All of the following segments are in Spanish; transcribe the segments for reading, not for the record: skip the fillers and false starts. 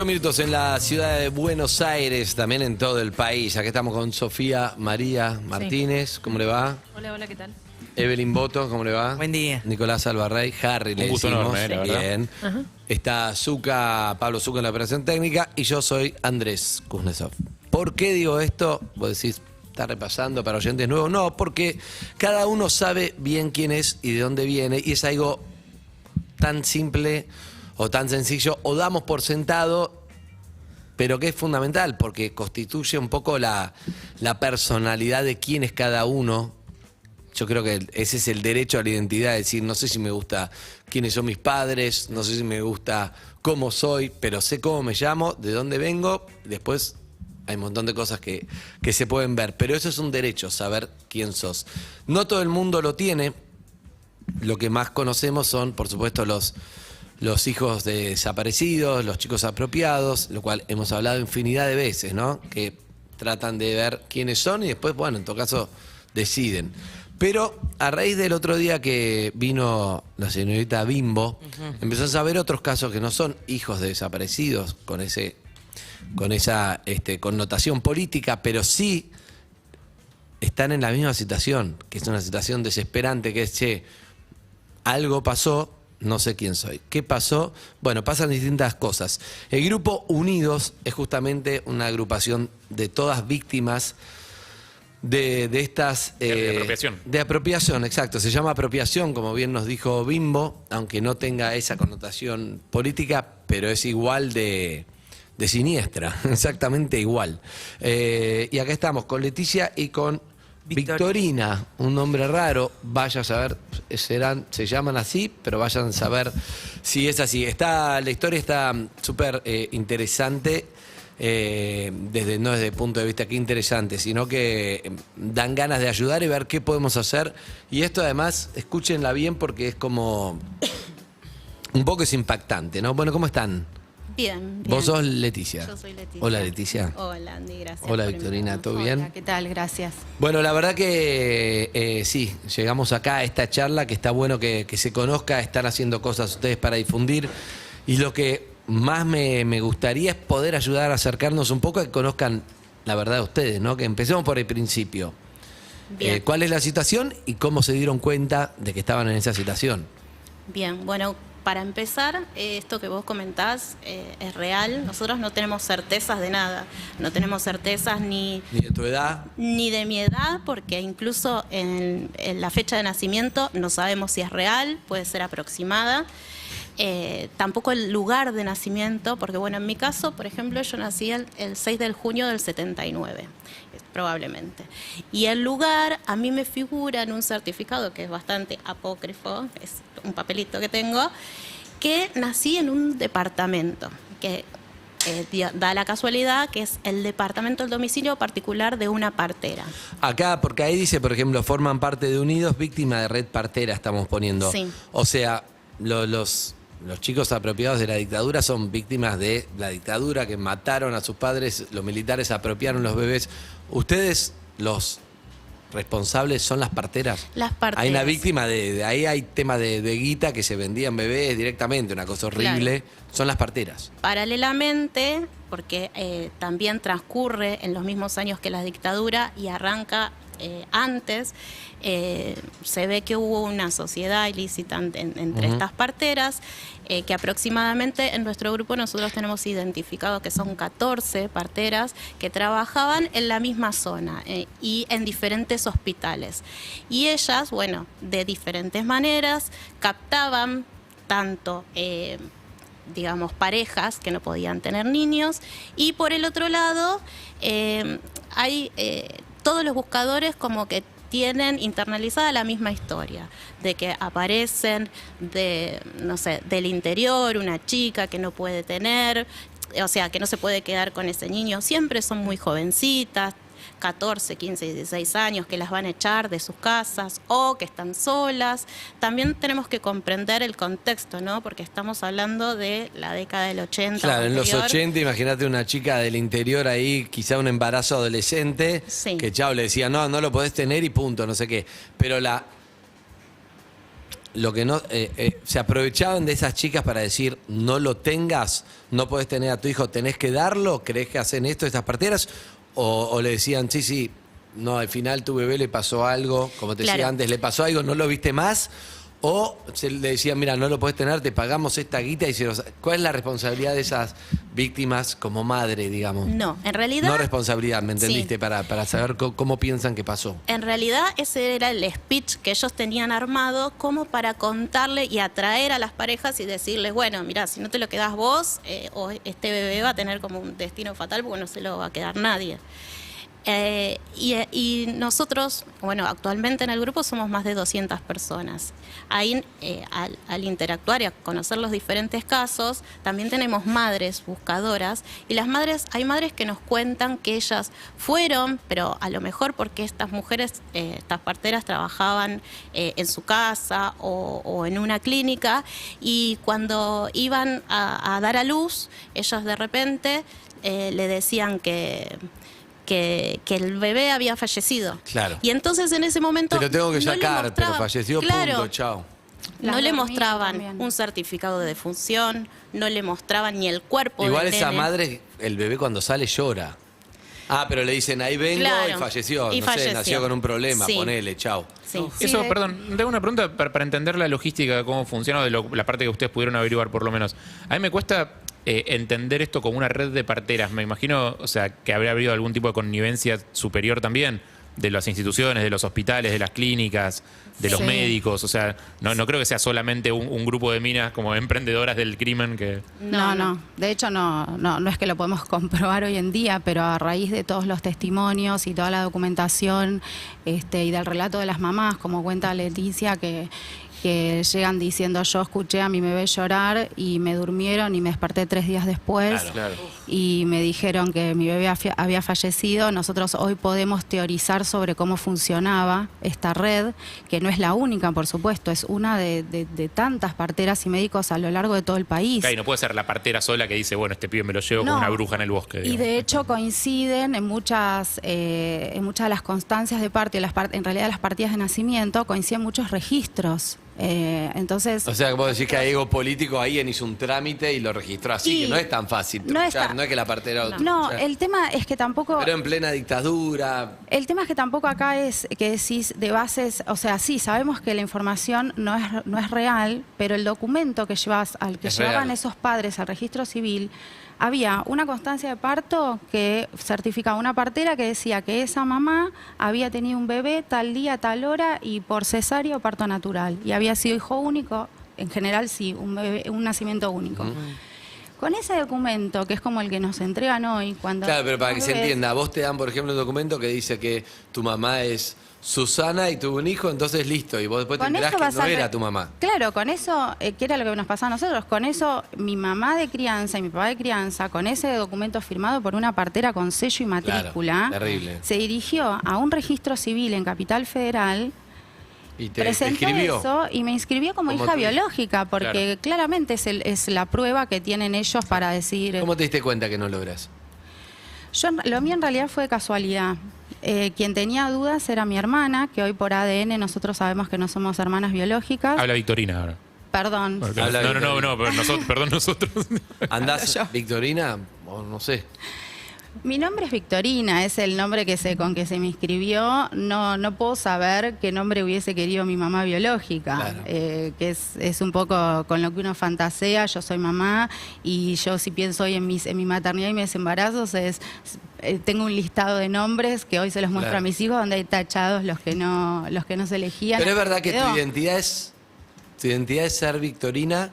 Minutos en la ciudad de Buenos Aires, también en todo el país. Aquí estamos con Sofía María Martínez. ¿Cómo le va? Hola, hola, ¿qué tal? Evelyn Boto, ¿cómo le va? Buen día. Nicolás Alvarrey, Harry, le Un gusto decimos. enorme, la verdad. Bien. Ajá. Está Pablo Zucca en la operación técnica y yo soy Andrés Kuznetsov. ¿Por qué digo esto? Vos decís, está repasando para oyentes nuevos. No, porque cada uno sabe bien quién es y de dónde viene y es algo tan simple o tan sencillo o damos por sentado, pero que es fundamental porque constituye un poco la personalidad de quién es cada uno. Yo creo que ese es el derecho a la identidad, es decir, no sé si me gusta quiénes son mis padres, no sé si me gusta cómo soy, pero sé cómo me llamo, de dónde vengo, después hay un montón de cosas que se pueden ver, pero eso es un derecho, saber quién sos. No todo el mundo lo tiene, lo que más conocemos son, por supuesto, los hijos de desaparecidos, los chicos apropiados, lo cual hemos hablado infinidad de veces, ¿no? Que tratan de ver quiénes son y después, bueno, en todo caso, deciden. Pero a raíz del otro día que vino la señorita Bimbo, empezó a saber otros casos que no son hijos de desaparecidos, con esa connotación política, pero sí están en la misma situación, que es una situación desesperante, que es, che, algo pasó, no sé quién soy. ¿Qué pasó? Bueno, pasan distintas cosas. El grupo Unidos es justamente una agrupación de todas víctimas de estas... De apropiación. De apropiación, exacto. Se llama apropiación, como bien nos dijo Bimbo, aunque no tenga esa connotación política, pero es igual de siniestra, exactamente igual. Y acá estamos con Leticia y con Victorina, un nombre raro, vaya a saber, se llaman así, pero vayan a saber si es así. La historia está súper interesante, no desde el punto de vista que interesante, sino que dan ganas de ayudar y ver qué podemos hacer. Y esto además, escúchenla bien porque es como, un poco es impactante, ¿no? Bueno, ¿cómo están? Bien, bien. Vos sos Leticia. Yo soy Leticia. Hola, Leticia. Hola, Andy, gracias. Hola, por Victorina, invitarnos. ¿todo Hola, bien? ¿qué tal? Gracias. Bueno, la verdad que sí, llegamos acá a esta charla, que está bueno que se conozca, están haciendo cosas ustedes para difundir, y lo que más me gustaría es poder ayudar a acercarnos un poco a que conozcan la verdad de ustedes, ¿no? Que empecemos por el principio. Bien. ¿Cuál es la situación y cómo se dieron cuenta de que estaban en esa situación? Bien, bueno, para empezar, esto que vos comentás es real. Nosotros no tenemos certezas de nada. No tenemos certezas Ni de tu edad. ni de mi edad, porque incluso en la fecha de nacimiento no sabemos si es real, puede ser aproximada. Tampoco el lugar de nacimiento, porque bueno, en mi caso, por ejemplo, yo nací el 6 de junio del 79, probablemente. Y el lugar a mí me figura en un certificado que es bastante apócrifo, es un papelito que tengo, que nací en un departamento, que da la casualidad que es el departamento, el domicilio particular de una partera. Acá, porque ahí dice, por ejemplo, forman parte de Unidos, víctima de red partera, estamos poniendo. Sí. O sea, los chicos apropiados de la dictadura son víctimas de la dictadura, que mataron a sus padres, los militares apropiaron los bebés. ¿Ustedes, los responsables, son las parteras? Las parteras. Hay una víctima de ahí hay tema de guita, que se vendían bebés directamente, una cosa horrible. Claro. Son las parteras. Paralelamente, porque también transcurre en los mismos años que la dictadura y arranca antes, se ve que hubo una sociedad ilícita entre estas parteras, que aproximadamente en nuestro grupo nosotros tenemos identificado que son 14 parteras que trabajaban en la misma zona y en diferentes hospitales. Y ellas, bueno, de diferentes maneras captaban tanto digamos, parejas que no podían tener niños, y por el otro lado hay todos los buscadores como que tienen internalizada la misma historia, de que aparecen no sé, del interior una chica que no puede tener, o sea, que no se puede quedar con ese niño, siempre son muy jovencitas, 14, 15, 16 años, que las van a echar de sus casas o que están solas. También tenemos que comprender el contexto, ¿no? Porque estamos hablando de la década del 80. Claro, en los anterior. 80, imagínate una chica del interior ahí, quizá un embarazo adolescente, Sí. que chao, le decía, no lo podés tener y punto, no sé qué. Pero lo que no se aprovechaban de esas chicas para decir no lo tengas, no podés tener a tu hijo, tenés que darlo, creés que hacen esto estas parteras, o le decían sí, no, al final tu bebé le pasó algo, como te decía antes, le pasó algo, no lo viste más, o se le decían mira, no lo podés tener, te pagamos esta guita y ¿cuál es la responsabilidad de esas víctimas como madre, digamos? No, en realidad... No responsabilidad, ¿me entendiste? Sí. Para saber cómo piensan que pasó. En realidad ese era el speech que ellos tenían armado como para contarle y atraer a las parejas y decirles, bueno, mira, si no te lo quedás vos, o este bebé va a tener como un destino fatal porque no se lo va a quedar nadie. Y nosotros, bueno, actualmente en el grupo somos más de 200 personas. Ahí, al interactuar y a conocer los diferentes casos, también tenemos madres buscadoras. Y las madres, hay madres que nos cuentan que ellas fueron, pero a lo mejor porque estas mujeres, estas parteras trabajaban en su casa o en una clínica, y cuando iban a dar a luz, ellas de repente le decían que el bebé había fallecido. Claro. Y entonces en ese momento... Te lo tengo que no sacar, pero falleció, claro, punto, chao. No le mostraban un certificado de defunción, no le mostraban ni el cuerpo Igual del esa nene. madre, el bebé cuando sale llora. Ah, pero le dicen, ahí vengo Claro, y falleció. y No sé, falleció. nació con un problema, Sí. ponele, chao. Sí. Eso, perdón, tengo una pregunta para entender la logística de cómo funciona, de la parte que ustedes pudieron averiguar por lo menos. A mí me cuesta entender esto como una red de parteras. Me imagino, o sea, que habría habido algún tipo de connivencia superior también de las instituciones, de los hospitales, de las clínicas, de los médicos. O sea, no creo que sea solamente un grupo de minas como emprendedoras del crimen que... No. De hecho, no es que lo podemos comprobar hoy en día, pero a raíz de todos los testimonios y toda la documentación y del relato de las mamás, como cuenta Leticia, que llegan diciendo, yo escuché a mi bebé llorar y me durmieron y me desperté 3 días después y me dijeron que mi bebé había fallecido. Nosotros hoy podemos teorizar sobre cómo funcionaba esta red, que no es la única, por supuesto, es una de tantas parteras y médicos a lo largo de todo el país. Y no puede ser la partera sola que dice, bueno, este pibe me lo llevo No. como una bruja en el bosque. Y digamos. de hecho coinciden en muchas de las constancias de parto y en realidad las partidas de nacimiento coinciden muchos registros. Entonces, O sea, vos decís que hay algo político, ahí hizo un trámite y lo registró así, Y que no es tan fácil no truchar, está- no es que la partera... no, truchar. el tema es que tampoco... Pero en plena dictadura... El tema es que tampoco acá es que decís de bases, o sea, sí, sabemos que la información no es real, pero el documento que al que Es llevaban real. esos padres al registro civil, había una constancia de parto que certificaba una partera que decía que esa mamá había tenido un bebé tal día, tal hora y por cesárea o parto natural. Y había sido hijo único, en general sí, un nacimiento único. Con ese documento, que es como el que nos entregan hoy, cuando... Claro, pero para que los se bebés- entienda, vos te dan, por ejemplo, un documento que dice que tu mamá es Susana y tuvo un hijo, entonces listo, y vos después te Con enterás eso que vas no a era ver- tu mamá. Claro, con eso, que era lo que nos pasaba a nosotros, con eso mi mamá de crianza y mi papá de crianza, con ese documento firmado por una partera con sello y matrícula, terrible. se dirigió a un registro civil en Capital Federal, Y te presentó escribió. eso y me inscribió como Como hija tu hija. biológica, porque claramente es la prueba que tienen ellos para decir... ¿Cómo te diste cuenta que no logras? Lo mío en realidad fue casualidad. Quien tenía dudas era mi hermana, que hoy por ADN nosotros sabemos que no somos hermanas biológicas. Habla Victorina ahora. Perdón. Porque- Habla no, Victorina. pero nosotros, perdón, nosotros. ¿Andás, yo. Victorina? O no sé. Mi nombre es Victorina, es el nombre con que se me inscribió. No puedo saber qué nombre hubiese querido mi mamá biológica, Claro. que es un poco con lo que uno fantasea. Yo soy mamá y yo si pienso hoy en mi maternidad y mis embarazos tengo un listado de nombres que hoy se los muestro Claro. a mis hijos, donde hay tachados los que no se elegían. Pero es verdad que Quedó. tu identidad es ser Victorina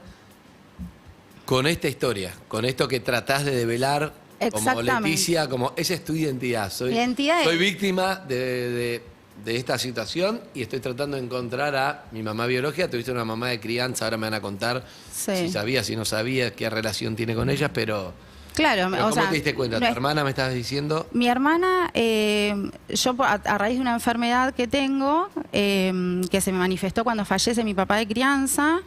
con esta historia, con esto que tratás de develar como Exactamente. Leticia, como esa es tu identidad. Mi identidad soy es- víctima de esta situación y estoy tratando de encontrar a mi mamá biológica. Tuviste una mamá de crianza, ahora me van a contar Sí. si sabías, si no sabías, qué relación tiene con ellas, pero Claro, ¿cómo o sea, te diste cuenta? no ¿Tu es- hermana me estabas diciendo? Mi hermana, yo a raíz de una enfermedad que tengo, que se me manifestó cuando fallece mi papá de crianza,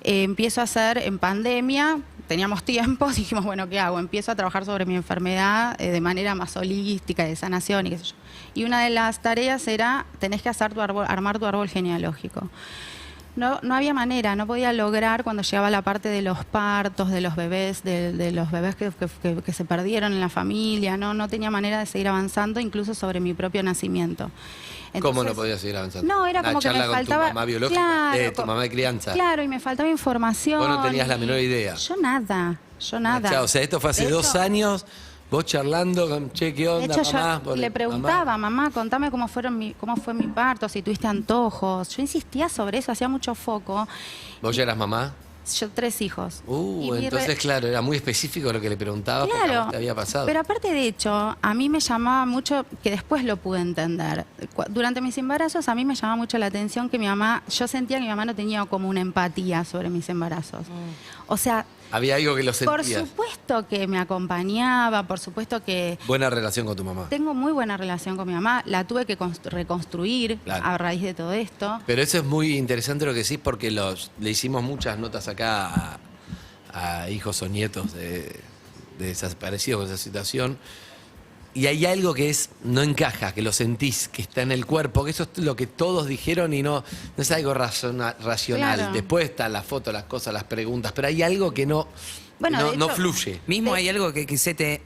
empiezo a hacer en pandemia, teníamos tiempo, dijimos, bueno, ¿qué hago? Empiezo a trabajar sobre mi enfermedad de manera más holística, de sanación y qué sé yo. Y una de las tareas era, tenés que hacer armar tu árbol genealógico. no había manera, no podía lograr cuando llegaba la parte de los partos, de los bebés, de los bebés que se perdieron en la familia, no tenía manera de seguir avanzando, incluso sobre mi propio nacimiento. ¿Cómo no Entonces, podías seguir avanzando? No, era Una como que me charla con faltaba... tu mamá biológica, Claro, tu mamá de crianza. Claro, y me faltaba información. Vos no tenías la y- menor idea. Yo nada. O sea, esto fue hace De 2 hecho- años, vos charlando con, che, ¿qué De onda, hecho, mamá? yo le preguntaba, mamá, contame cómo fue mi parto, si tuviste antojos. Yo insistía sobre eso, hacía mucho foco. ¿Vos ya eras mamá? Yo 3 hijos. Y mi Entonces, claro, era muy específico lo que le preguntaba porque a Claro, vos te había pasado. pero aparte de hecho, a mí me llamaba mucho, que después lo pude entender, durante mis embarazos a mí me llamaba mucho la atención que mi mamá, yo sentía que mi mamá no tenía como una empatía sobre mis embarazos. O sea, Había algo que lo por sentías. supuesto que me acompañaba, por supuesto que Buena relación con tu mamá. tengo muy buena relación con mi mamá, la tuve que reconstruir Claro. a raíz de todo esto. Pero eso es muy interesante lo que decís porque le hicimos muchas notas acá a hijos o nietos de desaparecidos con esa situación. Y hay algo que no encaja, que lo sentís, que está en el cuerpo, que eso es lo que todos dijeron y no es algo racional. Claro. Después están las fotos, las cosas, las preguntas, pero hay algo que no, Bueno, no, de no hecho- fluye. Mismo hay algo que se te...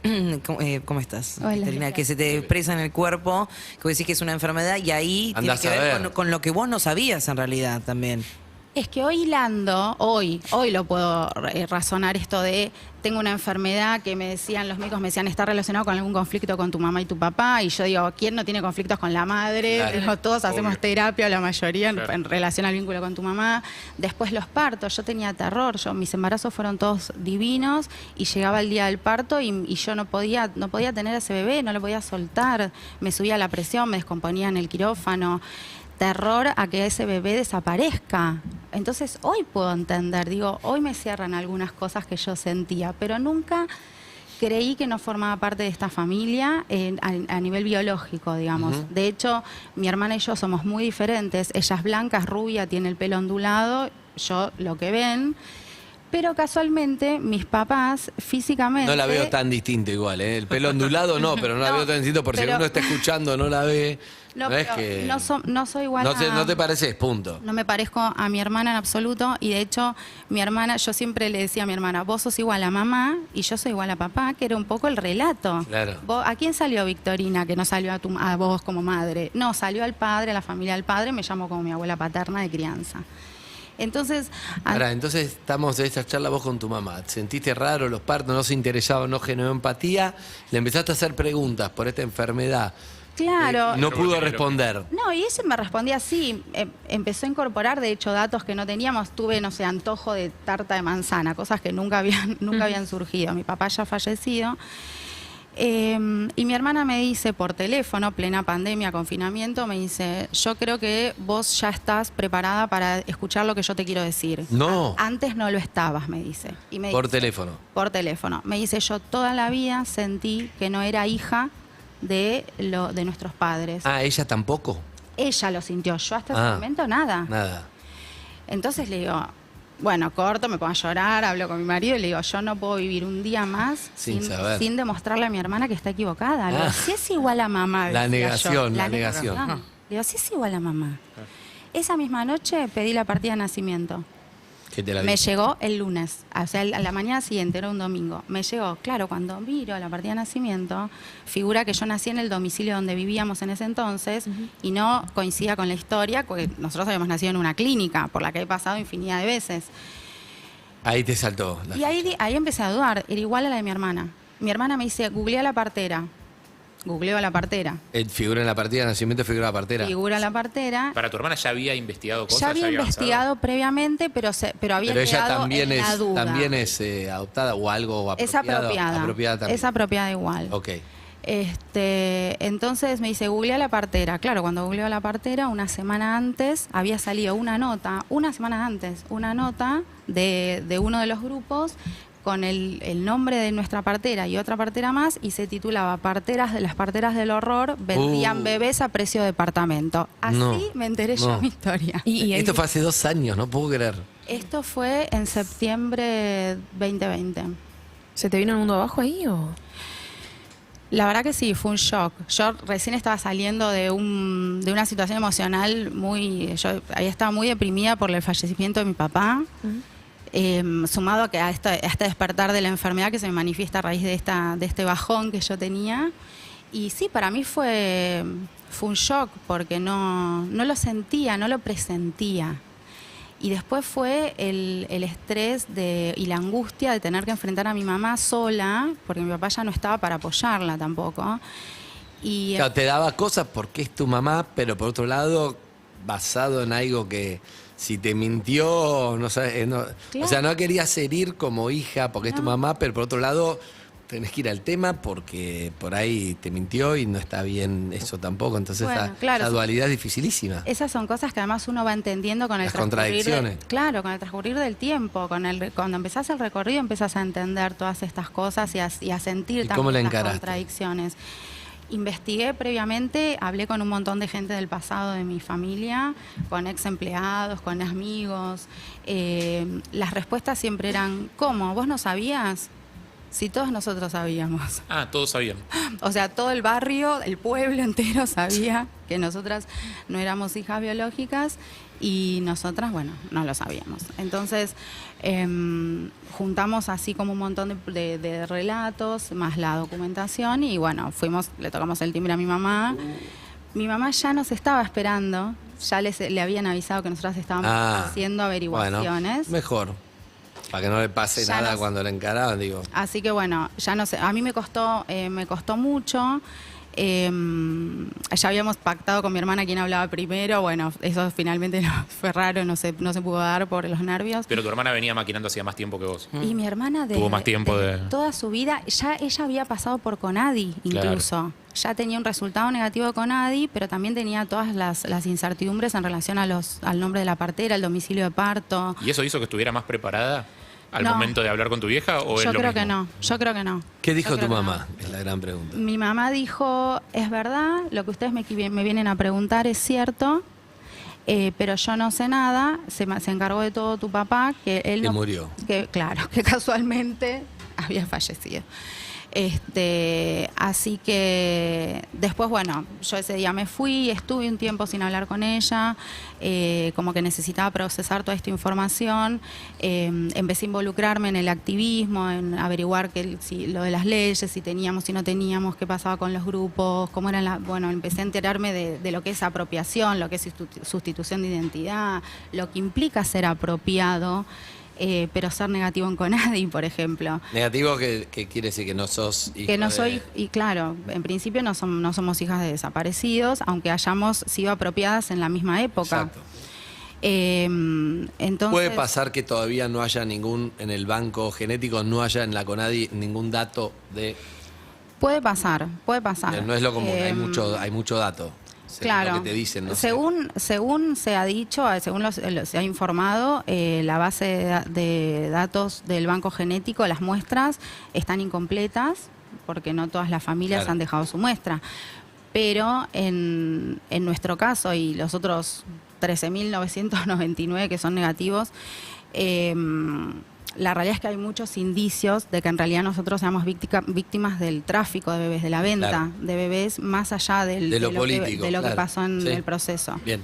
¿Cómo estás, Hola. Caterina? Que se te expresa en el cuerpo, que vos decís que es una enfermedad y ahí Andás tiene que a ver ver. con lo que vos no sabías en realidad también. Es que hoy hilando, hoy lo puedo razonar esto de, tengo una enfermedad que me decían, los médicos me decían, está relacionado con algún conflicto con tu mamá y tu papá, y yo digo, ¿quién no tiene conflictos con la madre? Claro. Digo, todos hacemos Obvio. terapia, la mayoría, Claro. en relación al vínculo con tu mamá. Después los partos, yo tenía terror, mis embarazos fueron todos divinos, y llegaba el día del parto y yo no podía tener a ese bebé, no lo podía soltar, me subía la presión, me descomponía en el quirófano. Terror a que ese bebé desaparezca. Entonces hoy puedo entender, digo, hoy me cierran algunas cosas que yo sentía, pero nunca creí que no formaba parte de esta familia a nivel biológico, digamos. Ujú. De hecho, mi hermana y yo somos muy diferentes. Ella es blanca, es rubia, tiene el pelo ondulado, yo lo que ven. Pero casualmente mis papás físicamente... No la veo tan distinta igual, ¿eh? El pelo ondulado no, pero no la No, veo tan distinta por si pero- uno está escuchando, no la ve. No, es pero que... no soy igual no te pareces, punto. No me parezco a mi hermana en absoluto, y de hecho mi hermana, yo siempre le decía a mi hermana, vos sos igual a mamá y yo soy igual a papá, que era un poco el relato. Claro. ¿A quién salió Victorina, que no salió a vos como madre? No, salió al padre, a la familia del padre, me llamo como mi abuela paterna de crianza. Entonces, Ahora, entonces estamos en esta charla vos con tu mamá. ¿Sentiste raro los partos? ¿No se interesaba, no generó empatía? Le empezaste a hacer preguntas por esta enfermedad. claro. No pudo responder. No, y ese me respondía así. Empezó a incorporar, de hecho, datos que no teníamos. Tuve, no sé, antojo de tarta de manzana, cosas que nunca habían surgido. Mi papá ya fallecido. Y mi hermana me dice por teléfono, plena pandemia, confinamiento, me dice, yo creo que vos ya estás preparada para escuchar lo que yo te quiero decir. No. Antes no lo estabas, me dice. Y me Por dice, teléfono. Por teléfono. Me dice, yo toda la vida sentí que no era hija de nuestros padres. Ah, ella tampoco. Ella lo sintió, yo hasta ese momento nada. Nada. Entonces le digo, bueno, corto, me pongo a llorar, hablo con mi marido y le digo, yo no puedo vivir un día más Sin saber. sin demostrarle a mi hermana que está equivocada. Le digo, si es igual a mamá. La decía yo. negación, la negación. Le digo, si es igual a mamá. Esa misma noche pedí la partida de nacimiento. Que te la Me dijo. llegó el lunes, o sea, a la mañana siguiente, era un domingo. Me llegó, claro, cuando miro la partida de nacimiento, figura que yo nací en el domicilio donde vivíamos en ese entonces y no coincidía con la historia, porque nosotros habíamos nacido en una clínica por la que he pasado infinidad de veces. Ahí te saltó. Y ahí empecé a dudar, era igual a la de mi hermana. Mi hermana me dice, googlea la partera. Googleo a la partera. Figura en la partida de nacimiento, figura la partera. Figura la partera. Para tu hermana ya había investigado cosas. Ya había avanzado. investigado previamente, pero había Pero ella quedado también en la es, duda. también es aadoptada o algo Es apropiado. apropiada. Apropiada también. Es apropiada igual. Ok. Entonces me dice, googlea la partera. Claro, cuando googleo la partera, una semana antes había salido una nota de uno de los grupos con el nombre de nuestra partera y otra partera más, y se titulaba Las parteras del horror vendían bebés a precio de departamento. Así No, me enteré yo no. mi historia. Y ahí- Esto fue hace 2 años, no puedo creer. Esto fue en septiembre 2020. ¿Se te vino el mundo abajo ahí o...? La verdad que sí, fue un shock. Yo recién estaba saliendo de una situación emocional yo había estado muy deprimida por el fallecimiento de mi papá, sumado a que a este despertar de la enfermedad que se me manifiesta a raíz de este bajón que yo tenía. Y sí, para mí fue un shock porque no lo sentía, no lo presentía. Y después fue el estrés y la angustia de tener que enfrentar a mi mamá sola, porque mi papá ya no estaba para apoyarla tampoco. Y Claro, te daba cosas porque es tu mamá, pero por otro lado, basado en algo que si te mintió, no sabes, o sea, no querías herir como hija porque es tu mamá, pero por otro lado tenés que ir al tema porque por ahí te mintió y no está bien eso tampoco. Entonces Bueno, claro, la dualidad es dificilísima. esas son cosas que además uno va entendiendo con el Las transcurrir contradicciones. claro, con el transcurrir del tiempo. Cuando empezás el recorrido empezás a entender todas estas cosas y a sentir ¿Y cómo la también las encaraste? contradicciones. Investigué previamente, hablé con un montón de gente del pasado de mi familia, con ex empleados, con amigos. Las respuestas siempre eran, ¿cómo? ¿Vos no sabías? Si todos nosotros sabíamos. Ah, todos sabían. O sea, todo el barrio, el pueblo entero sabía que nosotras no éramos hijas biológicas y nosotras, bueno, no lo sabíamos. Entonces, juntamos así como un montón de relatos, más la documentación y bueno, le tocamos el timbre a mi mamá. Mi mamá ya nos estaba esperando, ya le habían avisado que nosotras estábamos haciendo averiguaciones. Bueno, mejor. Para que no le pase Ya nada nos- cuando la encaraban, digo. Así que bueno, ya no sé, a mí me costó mucho. Ya habíamos pactado con mi hermana quién hablaba primero. Bueno, eso finalmente fue raro, no se pudo dar por los nervios. Pero tu hermana venía maquinando hacía más tiempo que vos. Y mi hermana Tuvo más tiempo de- toda su vida, ya ella había pasado por CONADI incluso. Ya tenía un resultado negativo de CONADI, pero también tenía todas las incertidumbres en relación al nombre de la partera, el domicilio de parto. ¿Y eso hizo que estuviera más preparada al No. momento de hablar con tu vieja? ¿O es Yo lo creo que mismo? no, yo creo que no. ¿Qué dijo Yo tu creo que mamá? Es la gran pregunta. Mi mamá dijo, es verdad, lo que ustedes me vienen a preguntar es cierto, pero yo no sé nada, se encargó de todo tu papá, que él Que no... murió. Claro, que casualmente había fallecido. Así que después, bueno, yo ese día me fui, estuve un tiempo sin hablar con ella, como que necesitaba procesar toda esta información, empecé a involucrarme en el activismo, en averiguar lo de las leyes, si teníamos, si no teníamos, qué pasaba con los grupos, cómo eran bueno, empecé a enterarme de lo que es apropiación, lo que es sustitución de identidad, lo que implica ser apropiado. Pero ser negativo en CONADI, por ejemplo. Negativo que quiere decir que no sos hijo Que no de- soy, y claro, en principio no somos hijas de desaparecidos, aunque hayamos sido apropiadas en la misma época. Exacto. Entonces, Puede pasar que todavía no haya en el banco genético, no haya en la CONADI ningún dato de... puede pasar. No es lo común, hay Em, mucho dato. Según Claro, lo que te dicen, no sé. según se ha dicho, según se ha informado, la base de datos del banco genético, las muestras están incompletas porque no todas las familias Claro. han dejado su muestra. Pero en nuestro caso y los otros 13.999 que son negativos, la realidad es que hay muchos indicios de que en realidad nosotros seamos víctimas del tráfico de bebés, de la venta Claro. de bebés, más allá De lo político, de lo que claro. pasó en Sí. el proceso. Bien.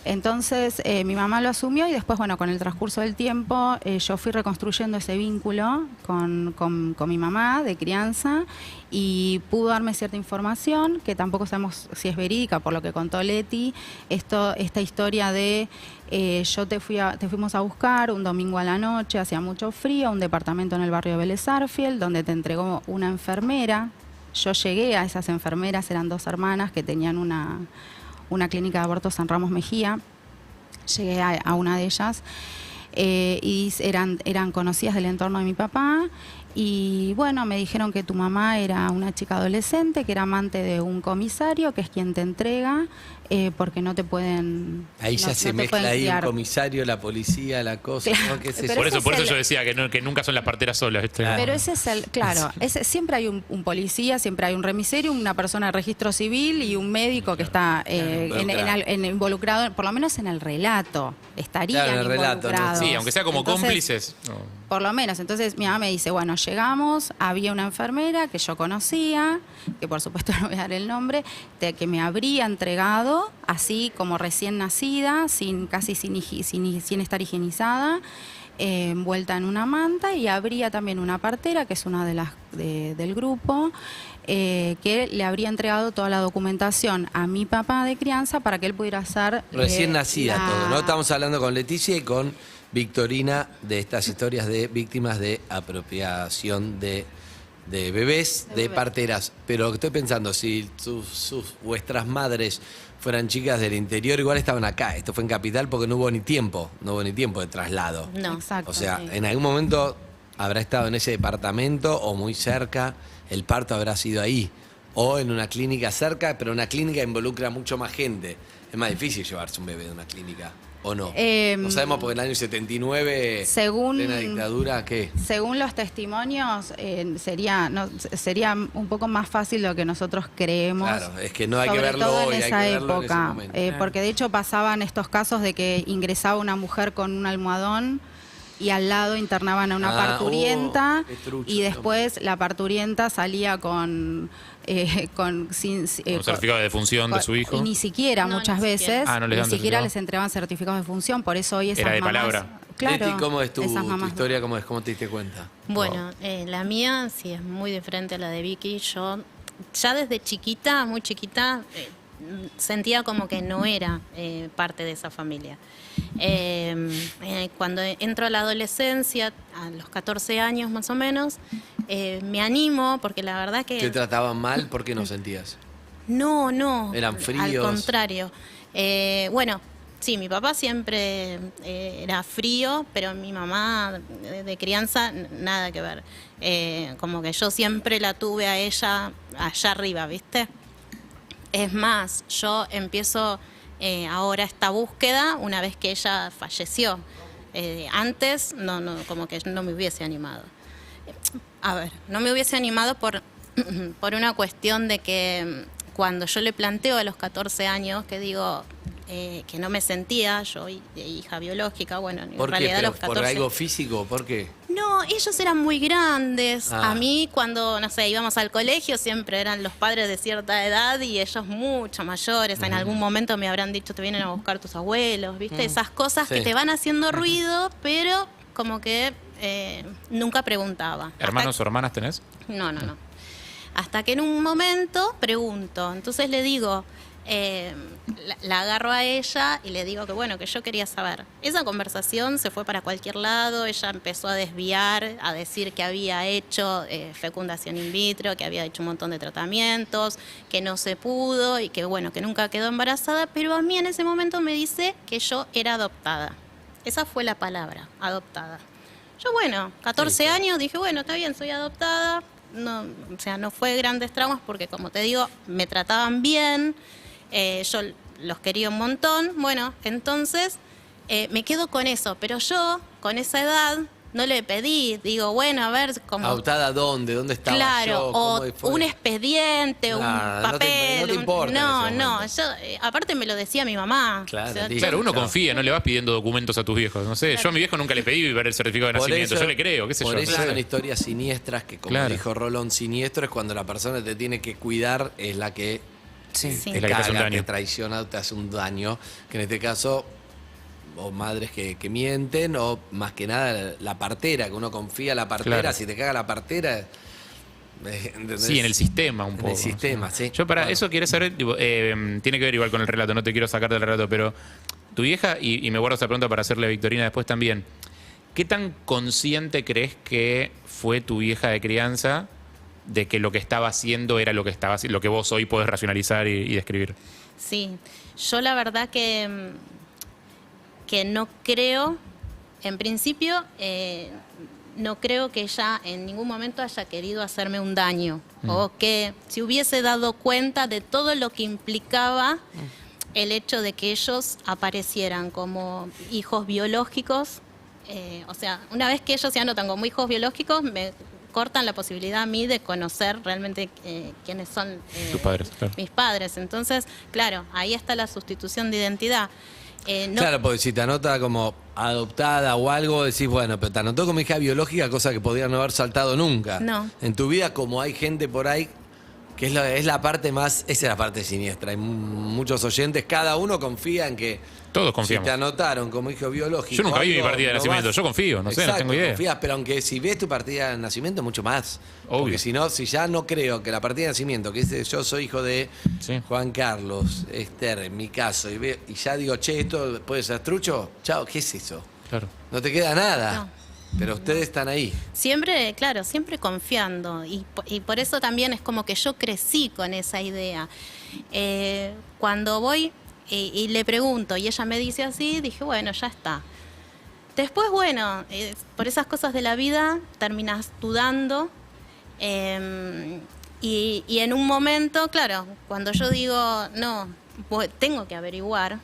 Entonces mi mamá lo asumió y después, bueno, con el transcurso del tiempo yo fui reconstruyendo ese vínculo con mi mamá de crianza y pudo darme cierta información que tampoco sabemos si es verídica por lo que contó Leti. Esta historia de te fuimos a buscar un domingo a la noche, hacía mucho frío, a un departamento en el barrio de Vélez Arfiel, donde te entregó una enfermera. Yo llegué a esas enfermeras, eran 2 hermanas que tenían una clínica de abortos San Ramos Mejía. Llegué a una de ellas y eran conocidas del entorno de mi papá. Y bueno, me dijeron que tu mamá era una chica adolescente, que era amante de un comisario, que es quien te entrega, porque no te pueden. Ahí ya no se te mezcla pueden ahí criar. el comisario, la policía, la cosa, Claro, ¿no? ¿Qué sé pero yo? Por ese eso es el- yo decía que nunca son las parteras solas. ¿viste? Pero ese es claro, siempre hay un policía, siempre hay un remiserio, una persona de registro civil y un médico que está involucrado, por lo menos en el relato, estarían Claro, en el relato, ¿no? involucrados. Sí, aunque sea como Entonces, cómplices. No. Por lo menos. Entonces mi mamá me dice, bueno, llegamos, había una enfermera que yo conocía, que por supuesto no voy a dar el nombre, que me habría entregado así como recién nacida, sin estar higienizada, envuelta en una manta, y habría también una partera, que es una de las del grupo, que le habría entregado toda la documentación a mi papá de crianza para que él pudiera hacer... Recién nacida todo, ¿no? Estamos hablando con Leticia y con Victorina de estas historias de víctimas de apropiación de bebés, de parteras. Pero estoy pensando, si vuestras madres fueran chicas del interior, igual estaban acá. Esto fue en Capital porque no hubo ni tiempo de traslado. No. Exacto. O sea, Sí. en algún momento habrá estado en ese departamento o muy cerca, el parto habrá sido ahí. O en una clínica cerca, pero una clínica involucra mucho más gente. Es más difícil llevarse un bebé de una clínica, ¿o no? No sabemos porque en el año 79, según- plena dictadura, ¿qué? Según los testimonios, sería un poco más fácil de lo que nosotros creemos. Claro, es que no hay que sobre verlo todo hoy, en hay esa que verlo en ese época. momento. Porque de hecho pasaban estos casos de que ingresaba una mujer con un almohadón y al lado internaban a una parturienta, qué trucho, y después la parturienta salía con Un certificado de defunción de su hijo. Y ni siquiera No, muchas ni veces, siquiera. No les ni dan siquiera certificado. les entregaban certificados de función, por eso hoy esas Era de mamás... palabra. Claro, Leti, ¿cómo es tu esas mamás- historia? ¿Cómo te diste cuenta? Bueno, la mía sí es muy diferente a la de Vicky. Yo ya desde chiquita, muy chiquita, sentía como que no era parte de esa familia. Cuando entro a la adolescencia, a los 14 años más o menos, me animo, porque la verdad que... ¿Te trataban mal? ¿Por qué no sentías? No, no. ¿Eran fríos? Al contrario. Bueno, sí, mi papá siempre era frío, pero mi mamá de crianza nada que ver. Como que yo siempre la tuve a ella allá arriba, ¿viste? Es más, yo empiezo ahora esta búsqueda una vez que ella falleció. Antes, no, como que no me hubiese animado. A ver, no me hubiese animado por una cuestión de que cuando yo le planteo a los 14 años que digo que no me sentía, yo hija biológica, bueno, en ¿Por qué? realidad a ¿Pero los 14... ¿Por algo físico? ¿Por qué? No, ellos eran muy grandes. Ah. A mí cuando, no sé, íbamos al colegio siempre eran los padres de cierta edad y ellos mucho mayores. En algún momento me habrán dicho, te vienen a buscar tus abuelos, ¿viste? Esas cosas Sí. que te van haciendo ruido, pero como que nunca preguntaba. ¿Hermanos o hermanas tenés? No. Hasta que en un momento pregunto. Entonces le digo, la agarro a ella y le digo que bueno, que yo quería saber. Esa conversación se fue para cualquier lado. Ella empezó a desviar, a decir que había hecho fecundación in vitro, que había hecho un montón de tratamientos, que no se pudo y que bueno, que nunca quedó embarazada. Pero a mí en ese momento me dice que yo era adoptada. Esa fue la palabra, adoptada. Yo, bueno, 14 años, dije, bueno, está bien, soy adoptada. No, o sea, no fue grandes traumas porque, como te digo, me trataban bien, yo los quería un montón. Bueno, entonces me quedo con eso, pero yo, con esa edad, no le pedí, digo, bueno, a ver cómo... ¿Adoptada dónde? ¿Dónde estaba Claro, yo? ¿Cómo o fue? un expediente, un Nada, no te- papel. no te importa en no, ese no, momento. yo, aparte me lo decía mi mamá. Claro, yo- listo. Claro, uno Claro. confía, no le vas pidiendo documentos a tus viejos. No sé, yo a mi viejo nunca le pedí ver el certificado de Por nacimiento. eso- Yo le creo, qué sé por yo. eso Claro. son historias siniestras que, como Claro. dijo Rolón, siniestro es cuando la persona te tiene que cuidar, es la que Sí. Sí. Es la que te hace un caga, te daño. traiciona, te hace un daño, que en este caso, o madres que mienten, o más que nada la partera, que uno confía en la partera, Claro. si te caga la partera... ¿entendés? Sí, en el sistema un En poco. el sistema, sí. Yo para Bueno. eso quiero saber, tipo, tiene que ver igual con el relato, no te quiero sacar del relato, pero tu vieja, y me guardo esa pregunta para hacerle a Victorina después también, ¿qué tan consciente crees que fue tu vieja de crianza de que lo que estaba haciendo era lo que estaba haciendo, lo que vos hoy podés racionalizar y describir? Sí, yo la verdad que no creo, en principio, no creo que ella en ningún momento haya querido hacerme un daño o que se hubiese dado cuenta de todo lo que implicaba el hecho de que ellos aparecieran como hijos biológicos. O sea, una vez que ellos se anotan como hijos biológicos, me cortan la posibilidad a mí de conocer realmente quiénes son Tus padres, claro. mis padres. Entonces, claro, ahí está la sustitución de identidad. No, Claro, porque si te anota como adoptada o algo, decís, bueno, pero te anotó como hija biológica, cosa que podrían no haber saltado nunca. No. En tu vida, como hay gente por ahí, que es la parte más, esa es la parte siniestra. Hay muchos oyentes, cada uno confía en que Todos si confiamos. te anotaron como hijo biológico. Yo nunca vi mi algo, partida de no nacimiento. vas- Yo confío, no sé, Exacto, no tengo idea. confías, pero aunque si ves tu partida de nacimiento, mucho más. Obvio. Porque si no, si ya no creo que la partida de nacimiento, que dice yo soy hijo de Sí. Juan Carlos, Esther, en mi caso, y ya digo, che, esto puede ser trucho, chao, ¿qué es eso? Claro. No te queda nada. No. Pero ustedes están ahí. siempre, claro, siempre confiando. Y por eso también es como que yo crecí con esa idea. Cuando voy y le pregunto y ella me dice así, dije, bueno, ya está. Después, bueno, por esas cosas de la vida terminas dudando. Y en un momento, claro, cuando yo digo, no, tengo que averiguar,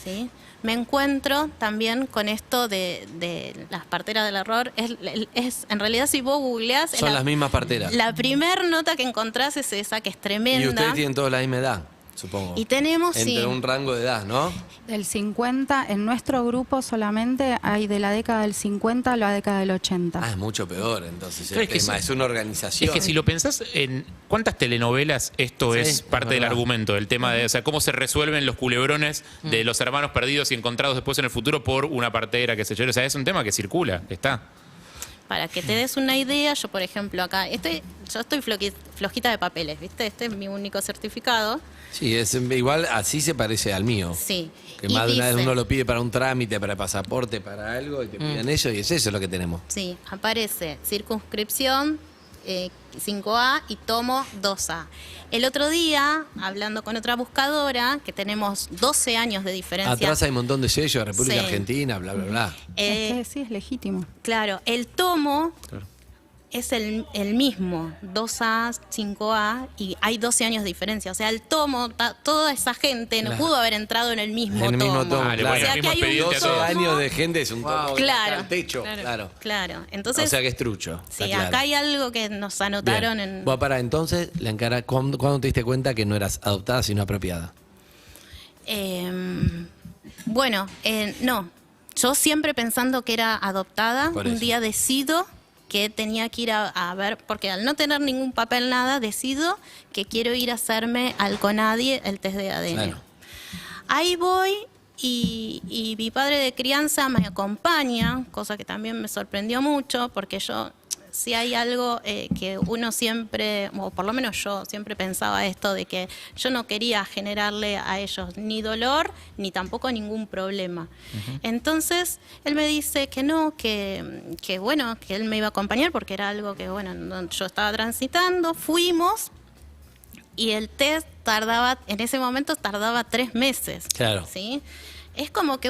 ¿sí? Me encuentro también con esto de las parteras del error. En realidad, si vos googleás, Son las mismas parteras. la primer nota que encontrás es esa, que es tremenda. Y ustedes tienen todos la misma edad, supongo. Y tenemos, Entre sí. un rango de edad, ¿no? Del 50, en nuestro grupo solamente hay de la década del 50 a la década del 80. Ah, es mucho peor entonces Claro, el es que tema. sí. Es una organización. Es que si lo pensás en cuántas telenovelas esto Sí, es es parte del verdad. argumento, el tema de, o sea, cómo se resuelven los culebrones de los hermanos perdidos y encontrados después en el futuro por una partera, que se yo. O sea, es un tema que circula, que está. Para que te des una idea, yo por ejemplo acá, yo estoy flojita de papeles, ¿viste? Este es mi único certificado. Sí, es igual así se parece al mío. Sí. Que Y más de una vez dice- uno lo pide para un trámite, para pasaporte, para algo, y te piden eso, y es eso lo que tenemos. Sí, aparece circunscripción 5A y tomo 2A. El otro día, hablando con otra buscadora, que tenemos 12 años de diferencia. Atrás hay un montón de sellos de República Sí. Argentina, bla, bla, bla. eh, Es que sí, es legítimo. Claro, el tomo Claro. es el mismo, 2A, 5A, y hay 12 años de diferencia. O sea, el tomo, toda esa gente no Claro. pudo haber entrado en el mismo En el tomo. mismo tomo, Ah, le claro. ponen O sea, el que mismo hay un expediente a 12 todos. años de gente es un tomo Claro. al techo, claro. Claro, entonces, O sea que es trucho. está sí, claro. acá hay algo que nos anotaron Bien. en... Bueno, para entonces, ¿cuándo te diste cuenta que no eras adoptada sino apropiada? Bueno, no. Yo siempre pensando que era adoptada, Por un eso. día decido que tenía que ir a ver, porque al no tener ningún papel, nada, decido que quiero ir a hacerme al CONADI el test de ADN. Claro. Ahí voy y mi padre de crianza me acompaña, cosa que también me sorprendió mucho, porque yo, si hay algo que uno siempre, o por lo menos yo siempre pensaba esto, de que yo no quería generarle a ellos ni dolor, ni tampoco ningún problema. Entonces, él me dice que no, que bueno, que él me iba a acompañar, porque era algo que, bueno, yo estaba transitando, fuimos, y el test en ese momento tardaba 3 meses. Claro. ¿Sí? Es como que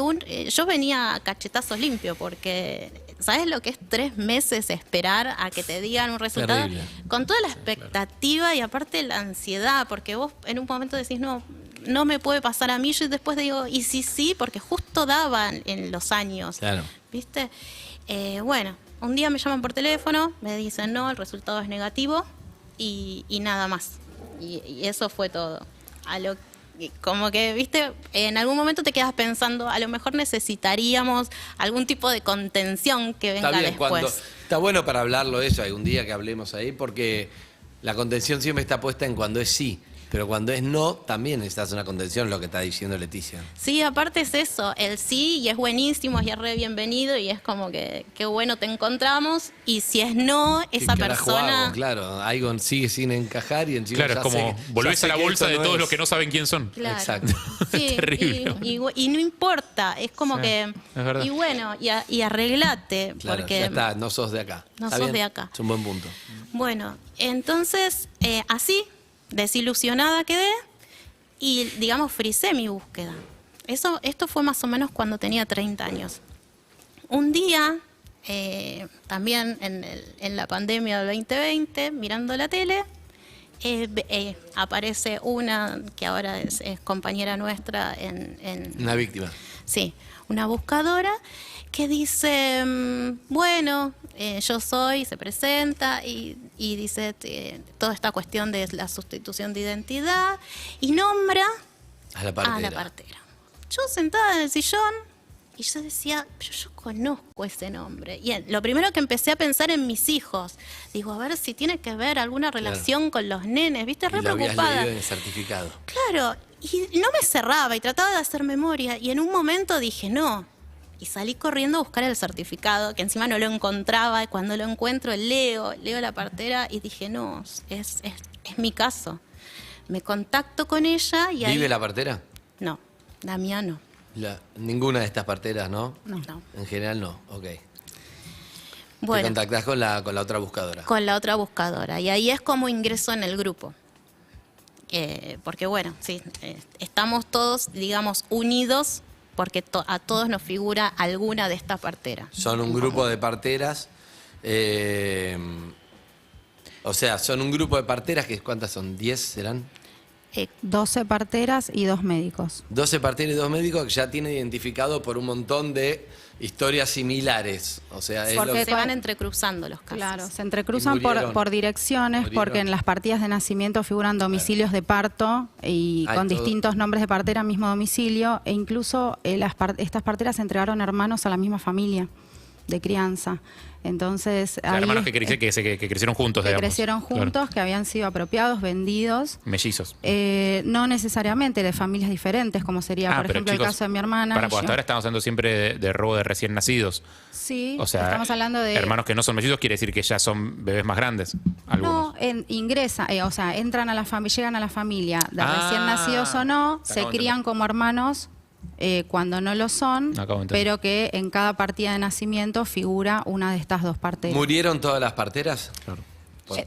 yo venía a cachetazos limpios, porque ¿sabes lo que es 3 meses esperar a que te digan un resultado? Terrible. Con toda la expectativa y aparte la ansiedad, porque vos en un momento decís, no me puede pasar a mí, yo después digo, y sí, porque justo daban en los años. Claro. ¿Viste? Bueno, un día me llaman por teléfono, me dicen, no, el resultado es negativo y nada más. Y eso fue todo. Como que, viste, en algún momento te quedas pensando, a lo mejor necesitaríamos algún tipo de contención que venga Está bien, después. está bueno para hablarlo eso, algún día que hablemos ahí, porque la contención siempre está puesta en cuando es sí, pero cuando es no, también necesitas una contención, lo que está diciendo Leticia. Sí, aparte es eso, el sí, y es buenísimo, y es re bienvenido, y es como que qué bueno te encontramos, y si es no, esa ¿Qué carajo persona... hago? Claro, algo sigue sin encajar y encima Claro, ya es como sé- volvés ya sé a la que bolsa esto de todos es- los que no saben quién son. Claro. Exacto. Sí, Terrible. y no importa, es como Sí, que... es verdad. Y bueno, y arreglate, Claro, porque... ya está, no sos de acá. No Está sos bien, de acá. Es un buen punto. Bueno, entonces, así, desilusionada quedé y, digamos, frisé mi búsqueda. Esto fue más o menos cuando tenía 30 años. Un día, también en la pandemia del 2020, mirando la tele, aparece una que ahora es compañera nuestra en Una víctima. Sí, una buscadora que dice, bueno, yo soy, se presenta y dice toda esta cuestión de la sustitución de identidad y nombra A la partera. a la partera. yo sentada en el sillón, y yo decía, pero yo conozco ese nombre. Y lo primero que empecé a pensar en mis hijos. Digo, a ver si tiene que ver alguna relación con los nenes, ¿viste? Re Y lo habías preocupada. leído en el certificado. Claro, y no me cerraba y trataba de hacer memoria. Y en un momento dije, no. Y salí corriendo a buscar el certificado, que encima no lo encontraba. Y cuando lo encuentro, leo la partera y dije, no, es mi caso. Me contacto con ella y ahí... ¿Vive la partera? No, la mía no. Ninguna de estas parteras, ¿no? No. En general no, ok. Te Bueno, contactás con la otra buscadora. con la otra buscadora. Y ahí es como ingreso en el grupo. Porque bueno, sí, estamos todos, digamos, unidos porque a todos nos figura alguna de estas parteras. Son un grupo de parteras. O sea, son un grupo de parteras que ¿cuántas son? ¿10 serán? 12 parteras y 2 médicos. 12 parteras y 2 médicos que ya tienen identificado por un montón de historias similares. O sea, es Porque lo se van entrecruzando los casos. Claro, se entrecruzan Y murieron. por direcciones, Murieron. porque en las partidas de nacimiento figuran domicilios de parto y Hay con todo. distintos nombres de partera, mismo domicilio, e incluso estas parteras entregaron hermanos a la misma familia de crianza. Entonces, O sea, ahí hermanos que crecieron juntos, que digamos. crecieron Claro. juntos, que habían sido apropiados, vendidos. Mellizos. No necesariamente de familias diferentes, como sería, por pero ejemplo, el chicos, caso de mi hermana. Para, y hasta yo. ahora estamos hablando siempre de robo de recién nacidos. Sí, O sea, estamos hablando de... hermanos que no son mellizos quiere decir que ya son bebés más grandes. Algunos. No, entran a la familia, llegan a la familia de recién nacidos o no, Te se acabo de crían entender. como hermanos cuando no lo son, Acabo de entender. pero que en cada partida de nacimiento figura una de estas dos parteras. ¿Murieron todas las parteras? Claro.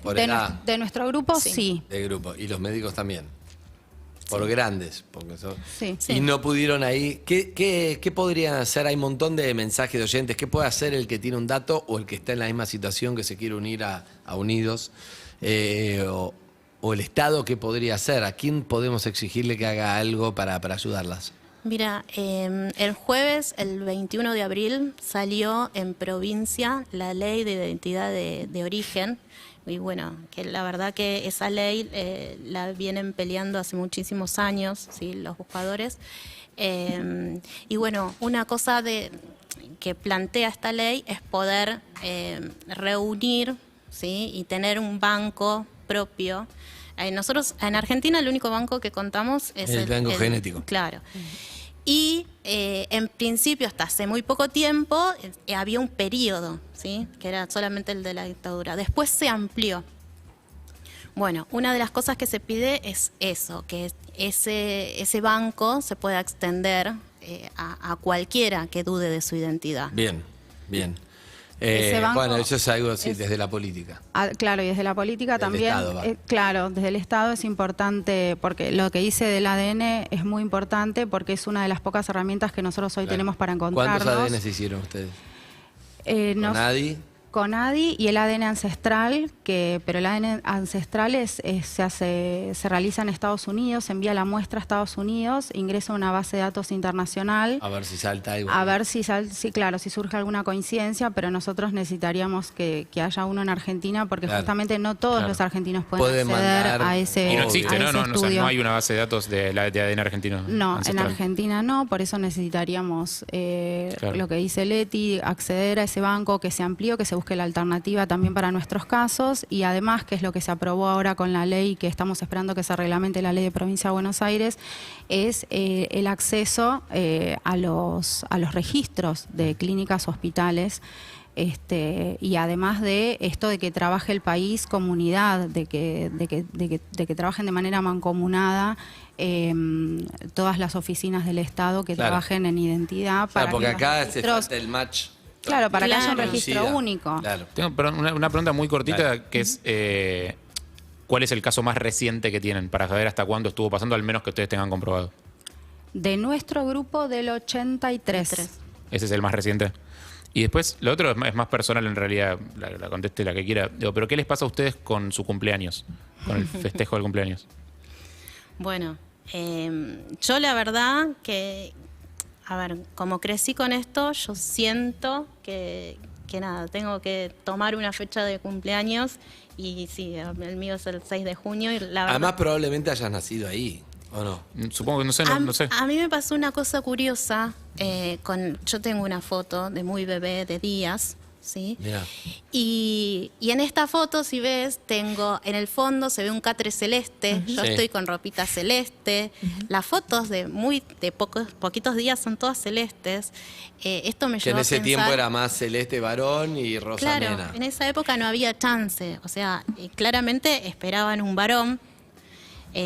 Por de, edad de nuestro grupo, sí. de grupo. Y los médicos también. Por grandes. Porque son... Sí. Y no pudieron ahí. ¿Qué podrían hacer? Hay un montón de mensajes de oyentes. ¿Qué puede hacer el que tiene un dato o el que está en la misma situación que se quiere unir a Unidos? O el Estado, ¿qué podría hacer? ¿A quién podemos exigirle que haga algo para ayudarlas? Mira, el jueves, el 21 de abril, salió en provincia la ley de identidad de origen. Y bueno, que la verdad que esa ley la vienen peleando hace muchísimos años, ¿sí? Los buscadores. Y bueno, una cosa que plantea esta ley es poder reunir, ¿sí? Y tener un banco propio. Nosotros en Argentina el único banco que contamos es El banco genético. Claro. Y en principio, hasta hace muy poco tiempo, había un periodo, ¿sí? Que era solamente el de la dictadura. Después se amplió. Bueno, una de las cosas que se pide es eso, que ese banco se pueda extender a cualquiera que dude de su identidad. Bien, bien. Ese banco Bueno, eso es algo así, desde la política. Claro, y desde la política Del también, Estado, va. claro, desde el Estado es importante, porque lo que dice del ADN es muy importante porque es una de las pocas herramientas que nosotros hoy Claro. tenemos para encontrarnos. ¿Cuántos ADN se hicieron ustedes? Nos- ¿Con ADI? con ADI y el ADN ancestral, pero el ADN ancestral se realiza en Estados Unidos, se envía la muestra a Estados Unidos, ingresa a una base de datos internacional. A ver si salta algo. A ver si surge alguna coincidencia, pero nosotros necesitaríamos que haya uno en Argentina porque Claro. justamente no todos Claro. los argentinos Pueden pueden acceder mandar- a ese Y no Obvio. existe, a ¿no? ese No, o sea, estudio. no hay una base de datos de ADN argentino. No, en ancestral. Argentina no, por eso necesitaríamos Claro. lo que dice Leti, acceder a ese banco, que se amplió, que se busque la alternativa también para nuestros casos y además, que es lo que se aprobó ahora con la ley, que estamos esperando que se reglamente la ley de Provincia de Buenos Aires, es el acceso a los registros de clínicas, hospitales. Y además de esto de que trabaje el país como unidad, de que trabajen de manera mancomunada todas las oficinas del Estado que Claro. trabajen en identidad. Claro, porque que los acá se registros- falta el match. Claro, para que haya un Claro. registro Lucida. único. Claro. Tengo una pregunta muy cortita Claro. que es ¿cuál es el caso más reciente que tienen para saber hasta cuándo estuvo pasando, al menos que ustedes tengan comprobado? De nuestro grupo del 83. Ese es el más reciente. Y después, lo otro es más personal en realidad, la conteste la que quiera. Digo, pero ¿qué les pasa a ustedes con su cumpleaños? Con el festejo del cumpleaños. Bueno, yo la verdad que, a ver, como crecí con esto, yo siento que nada, tengo que tomar una fecha de cumpleaños y sí, el mío es el 6 de junio y la verdad... Además, probablemente hayas nacido ahí. ¿O no? Supongo que no sé, no sé. A mí me pasó una cosa curiosa. Yo tengo una foto de muy bebé de días, ¿sí? Mirá. Y en esta foto, si ves, tengo en el fondo se ve un catre celeste. Yo Sí. estoy con ropita celeste. Las fotos de poquitos días son todas celestes. Esto me Que llevó en a ese pensar, tiempo era más celeste varón y rosa claro, nena. en esa época no había chance. O sea, claramente esperaban un varón.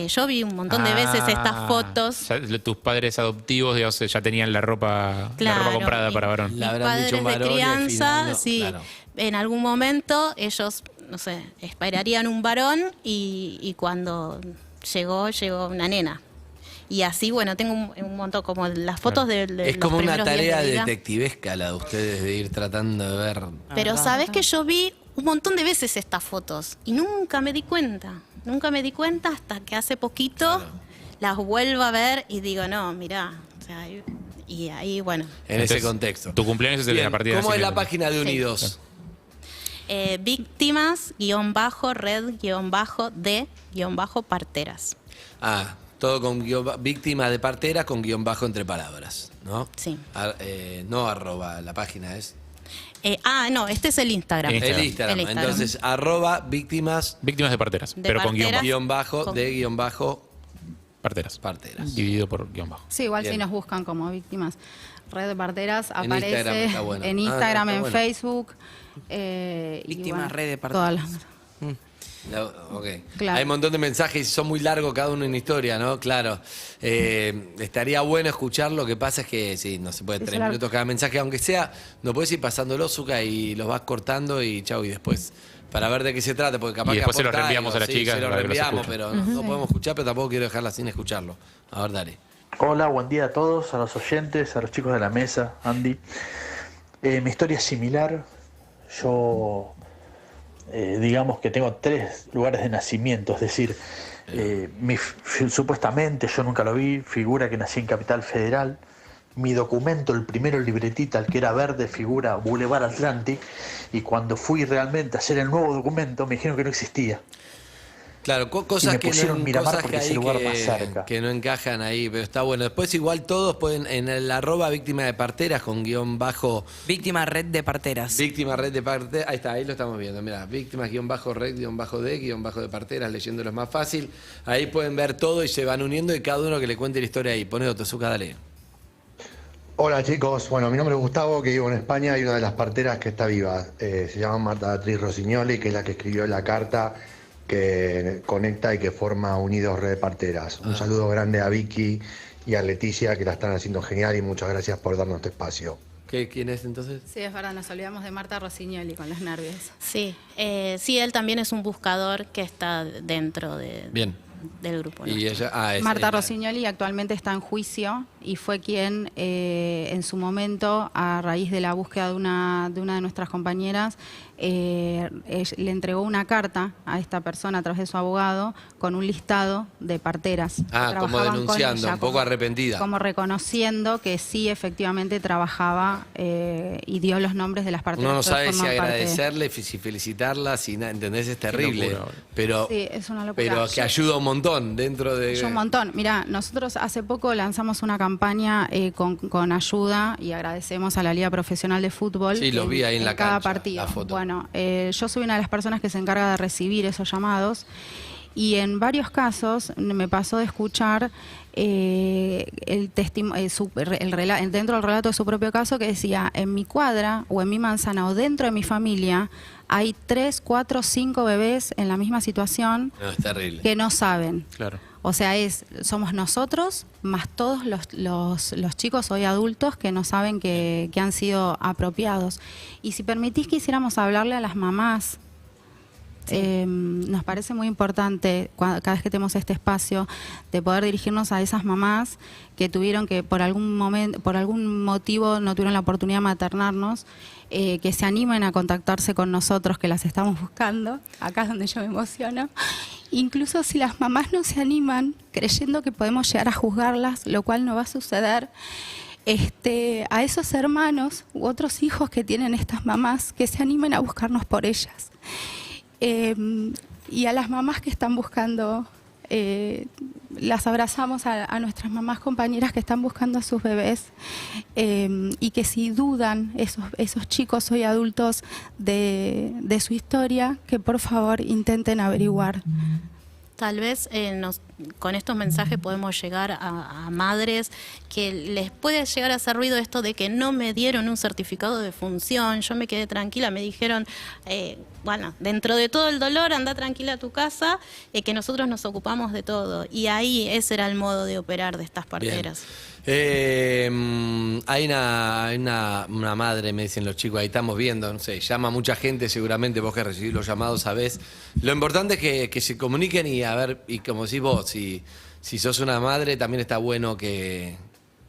Yo vi un montón de veces estas fotos. Tus padres adoptivos, digamos, ya tenían la ropa Claro, comprada y para varón. Le mis habrán padres dicho un varón y de al crianza, final no, sí, claro. en algún momento ellos, no sé, esperarían un varón y cuando llegó una nena. Y así, bueno, tengo un montón, como las fotos de Es los como una primeros días tarea de vida. detectivesca la de ustedes de ir tratando de ver. Pero sabes que yo vi un montón de veces estas fotos y nunca me di cuenta. Nunca me di cuenta hasta que hace poquito las vuelvo a ver y digo, no, mirá. O sea, y ahí, bueno. En ese Entonces, contexto. Tu cumpleaños es el de Bien, la partida de ¿cómo es la nacimiento. página de Unidos? Víctimas-red-de-parteras. Todo con víctima de parteras con guión bajo entre palabras, ¿no? Sí. No arroba, la página es. No, este es el Instagram. Instagram. El Instagram. El Instagram. Entonces, víctimas Víctimas de parteras, De pero con guión bajo. guión bajo Con- de guión bajo Parteras. parteras. Dividido por guión bajo. Sí, igual Bien. si nos buscan como víctimas. Red de Parteras En aparece Instagram está bueno. en Ah, Instagram, está en bueno. Facebook. Víctimas Red de todas Parteras. Ok. Claro. Hay un montón de mensajes y son muy largos cada uno en historia, ¿no? Claro. Estaría bueno escuchar. Lo que pasa es que sí, no se puede Es 3 largo. minutos cada mensaje, aunque sea, no puedes ir pasándolo, Zucca, y los vas cortando y chau, y después para ver de qué se trata, porque capaz Y que después se lo aporta reenviamos algo, a las sí, chicas se lo para que los reenviamos, escuchen. pero no podemos escuchar, pero tampoco quiero dejarla sin escucharlo. A ver, dale. Hola, buen día a todos, a los oyentes, a los chicos de la mesa, Andy. Mi historia es similar. Yo, digamos que tengo 3 lugares de nacimiento, es decir, supuestamente, yo nunca lo vi, figura que nací en Capital Federal. Mi documento, el primero, el libretita, el que era verde, figura Boulevard Atlantic. Y cuando fui realmente a hacer el nuevo documento, me dijeron que no existía. Claro, cosas me que pusieron no, Miramar cosas porque que es hay el lugar más cerca. que no encajan ahí, pero está bueno. Después igual todos pueden, en el arroba víctima de parteras con guión bajo, Víctima Red de Parteras. víctima red de parteras, ahí está, ahí lo estamos viendo, mirá, víctimas guión bajo red guión bajo de guión bajo de parteras, leyéndolo es más fácil. Ahí pueden ver todo y se van uniendo y cada uno que le cuente la historia ahí. Pone otro, Zucca, dale. Hola chicos, bueno, mi nombre es Gustavo, que vivo en España y una de las parteras que está viva. Se llama Marta Beatriz Rossignoli, que es la que escribió la carta que conecta y que forma Unidos Red de Parteras. Un saludo grande a Vicky y a Leticia, que la están haciendo genial, y muchas gracias por darnos este espacio. ¿Quién es entonces? Sí, es verdad, nos olvidamos de Marta Rossignoli con los nervios. Sí, sí, él también es un buscador que está dentro Bien. del grupo. Y nuestro. ella, es Marta ella. Rossignoli actualmente está en juicio y fue quien en su momento, a raíz de la búsqueda de una de nuestras compañeras, le entregó una carta a esta persona a través de su abogado con un listado de parteras. que Como trabajaban con denunciando, ella, un poco arrepentida. Como reconociendo que sí, efectivamente trabajaba y dio los nombres de las parteras. Uno no que sabe si forman parte. agradecerle, si felicitarla, si ¿entendés? Es terrible. locura, boludo. Pero, Sí, es una locura. pero que ayuda un montón dentro de. Un montón. Mira, nosotros hace poco lanzamos una campaña con ayuda y agradecemos a la Liga Profesional de Fútbol. Sí, lo vi ahí en la cada cancha, partido. la foto. Bueno, yo soy una de las personas que se encarga de recibir esos llamados y en varios casos me pasó de escuchar dentro del relato de su propio caso que decía, en mi cuadra o en mi manzana o dentro de mi familia hay 3, 4, 5 bebés en la misma situación No, es terrible. que no saben. Claro. O sea, somos nosotros más todos los chicos hoy adultos que no saben que han sido apropiados. Y si permitís quisiéramos hablarle a las mamás. Nos parece muy importante cada vez que tenemos este espacio de poder dirigirnos a esas mamás que tuvieron que por algún motivo no tuvieron la oportunidad de maternarnos, que se animen a contactarse con nosotros, que las estamos buscando. Acá es donde yo me emociono. Incluso si las mamás no se animan, creyendo que podemos llegar a juzgarlas, lo cual no va a suceder, a esos hermanos u otros hijos que tienen estas mamás, que se animen a buscarnos por ellas. Y a las mamás que están buscando las abrazamos a nuestras mamás compañeras que están buscando a sus bebés, y que si dudan esos chicos hoy adultos de su historia, que por favor intenten averiguar. Tal vez con estos mensajes podemos llegar a madres que les puede llegar a hacer ruido esto de que no me dieron un certificado de función, yo me quedé tranquila, me dijeron, bueno, dentro de todo el dolor, anda tranquila a tu casa, que nosotros nos ocupamos de todo. Y ahí ese era el modo de operar de estas parteras. Hay una madre, me dicen los chicos, ahí estamos viendo, no sé, llama mucha gente, seguramente vos que recibís los llamados sabés. Lo importante es que se comuniquen y a ver, y como decís vos, si sos una madre, también está bueno que,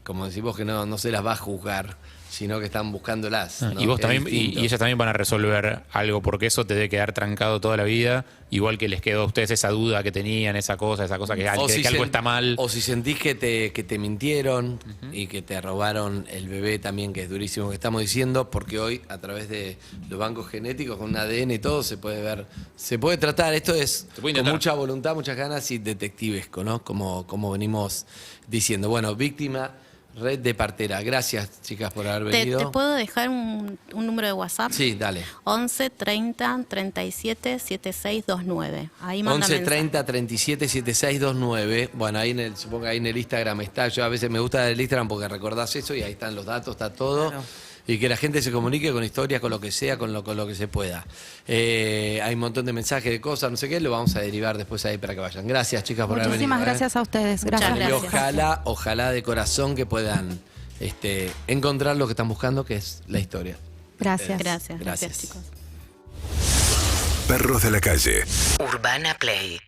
como decís vos, que no se las va a juzgar, sino que están buscándolas, ¿no? Y vos Que es también, distinto. y ellas también van a resolver algo, porque eso te debe quedar trancado toda la vida, igual que les quedó a ustedes esa duda que tenían, esa cosa que algo está mal. O si sentís que te mintieron y que te robaron el bebé también, que es durísimo que estamos diciendo, porque hoy a través de los bancos genéticos, con un ADN y todo, se puede ver, se puede tratar. Esto es puede con intentar. mucha voluntad, muchas ganas y detectivesco, ¿no? Como venimos diciendo. Bueno, víctima, red de partera. Gracias, chicas, por haber venido. ¿Te puedo dejar un número de WhatsApp? Sí, dale. 11 30 37 7629. Ahí manda 11 mensaje. 30 37 7629. Bueno, ahí supongo que ahí en el Instagram está. Yo a veces me gusta el Instagram porque recordás eso y ahí están los datos, está todo. Claro. Y que la gente se comunique con historias, con lo que sea, con lo que se pueda. Hay un montón de mensajes, de cosas, no sé qué, lo vamos a derivar después ahí para que vayan. Gracias, chicas, por haber venido. Muchísimas gracias a ustedes. Muchas Gracias. Y gracias. ojalá de corazón que puedan encontrar lo que están buscando, que es la historia. Gracias. Gracias, Gracias. chicos. Perros de la calle. Urbana Play.